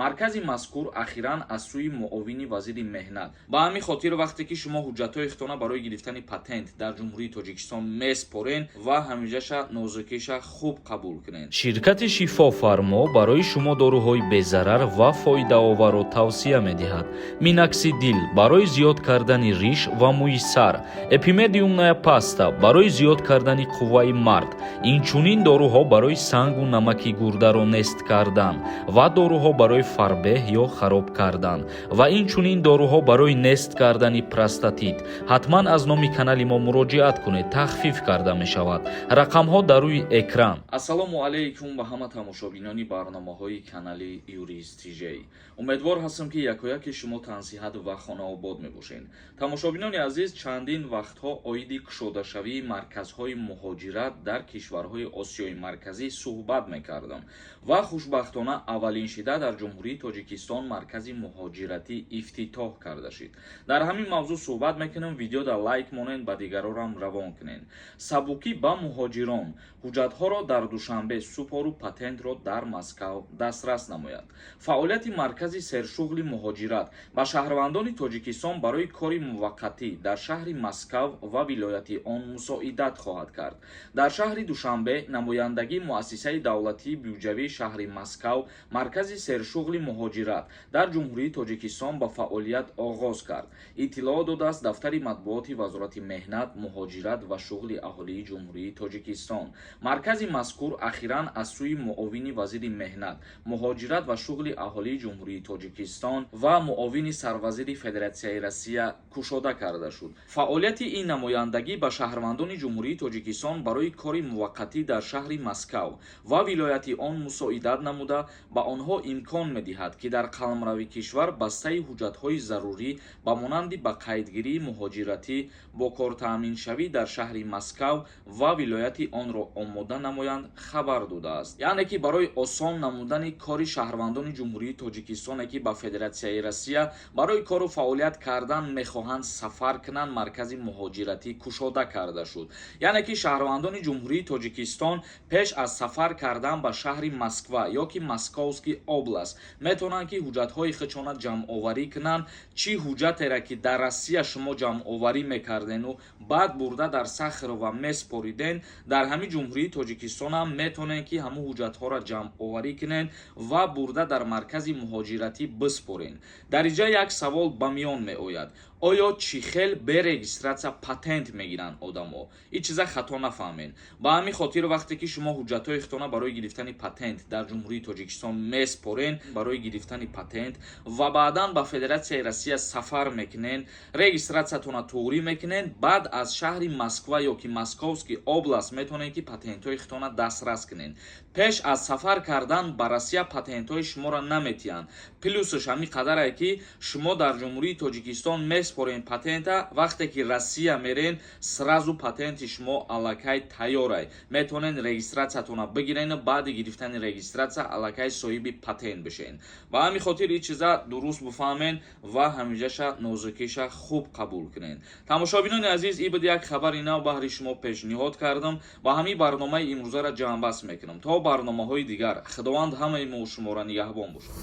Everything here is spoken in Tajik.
маркази мазкур ахиран аз сӯи муовини вазири меҳнат ба ҳамин хотир вақте ки шумо ҳуҷҷатҳои барои гирифтани патент дар ҷумҳурии Тоҷикистон меспорен ва ҳамижаша нозукиша хуб қабул кунед. ширкати шифофармо барои шумо доруҳои безарар ва фоидаоварро тавсия медиҳад. Миноксидил барои зиёд кардани риш ва мӯи сар, эпимедиумная паста барои зиёд кардани қувваи мард, инчунин доруҳо барои сангу намаки гурдаро нест кардан ва доруҳо барои фарбеҳ ё хароб кардан ва инчунин доруҳо барои нест кардани простатит. ҳатман аз номи канали мо муроҷиат кунед, тахфиф карда мешавад. рақамҳо дар рӯи экран. ассалому алайкум ба ҳама тамошобинони барномаҳои канали Юрист TJ. умедвор ҳастам ки якояки шумо тансиҳат ва хонаобод мебошед. тамошобинони азиз, чандин вақтҳо оиди кушодашавии марказҳои муҳоҷират дар кишварҳои Осиёи марказӣ суҳбат мекардам ва хушбахтона аввалин шида дар ҷумҳурии Тоҷикистон маркази муҳоҷиратӣ ифтитоҳ карда шид. дар ҳамин мавзӯъ суҳбат мекунем. видеода лайк монед, ба дигарорам равон кунед. сабукӣ ба муҳоҷирон ҳуҷҷатҳоро дар душанбе супору патентро дар Москав дастрас намояд. фаъолияти маркази сершуғли муҳоҷират ба шаҳрвандони Тоҷикистон барои кори муваққатӣ дар шаҳри Москав ва вилояти он мусоидат хоҳад кард. дар шаҳри Душанбе намояндагии муассисаи давлатии бюҷавии шаҳри Москав маркази сершуғли муҳоҷират дар ҷумҳурии Тоҷикистон ба фаъолият оғоз кард. иттилоъ додааст дафтари матбуоти вазорати меҳнат, муҳоҷират ва шуғли аҳолии ҷумҳурии Тоҷикистон. маркази мазкур ахиран аз сӯи муовини вазири меҳнат, муҳоҷират ва шуғли аҳолии ҷумҳурии Тоҷикистон ва муовини сарвазири Федератсияи Россия кушода карда шуд. фаъолияти ин намояндагӣ ба шаҳрвандони ҷумҳурии Тоҷикистон барои кори муваққатӣ дар шаҳри Москав ва вилояти он мусоидат намуда ба онҳо имкон медиҳад ки дар қаламрави кишвар бастаи ҳуҷҷатҳои зарурӣ ба монанди ба қайдгирии муҳоҷиратӣ бо кортаъминшавӣ дар шаҳри Москав ва вилояти онро омода намоянд хабар додааст. яъне ки барои осон намудани кори шаҳрвандони ҷумҳурии Тоҷикистоне ки ба Федератсияи Россия барои кору фаъолият кардан мехоҳанд сафар кунанд, маркази муҳоҷиратӣ кушода карда шуд. яъне ки шаҳрвандони ҷумҳурии Тоҷикистон пеш аз сафар кардан ба шаҳри Москва ё ки Московский област метавонанд ки ҳуҷҷатҳои худшона ҷамъоварӣ кунанд. чӣ ҳуҷҷатере ки дар Россия шумо ҷамъоварӣ мекардену баъд бурда дар сахрова меспориден, дар ҳамин ҷумҳурии Тоҷикистон ҳам метавонед ки ҳамун ҳуҷҷатҳоро ҷамъоварӣ кунед ва бурда дар маркази муҳоҷиратӣ биспорен. дар инҷа як савол ба миён меояд: оё чӣ хел берегистратсия патент мегиранд одамо? ин чиза хато нафаҳмед. ба ҳамин хотир вақте ки шумо ҳуҷҷатҳои худтона барои гирифтани патент дар ҷумҳурии Тоҷикистон меспорен барои гирифтани патент ва баъдан ба Федератсияи Россия сафар мекунед, регистратсиятона туғрӣ мекунед, баъд аз шаҳри Москва ё ки Московский област метавонед ки патентҳои худтона дастрас кунед. пеш аз сафар кардан ба Россия патентҳои шуморо наметиҳанд. плюсш ҳамин қадаре ки шумо дар ҷумҳурии Тоҷикистон меспорен патента, вақте ки Россия мерен сразу патенти шумо аллакай тайёрай. метавонед регистратсиятона бигирен, баъди гирифтани регистратсия аллакай соҳиби патент бишен. ба ҳамин хотир ин чиза дуруст бифаҳмед ва ҳамижаша нозукиша хуб қабул кунед. тамошобинони азиз, ин буд як хабари нав баҳри шумо пешниҳод кардам ва ҳамин барномаи имрӯзаро ҷамъбаст мекунам. то барномаҳои дигар, худованд ҳамаи мо шуморо нигаҳбон бошад.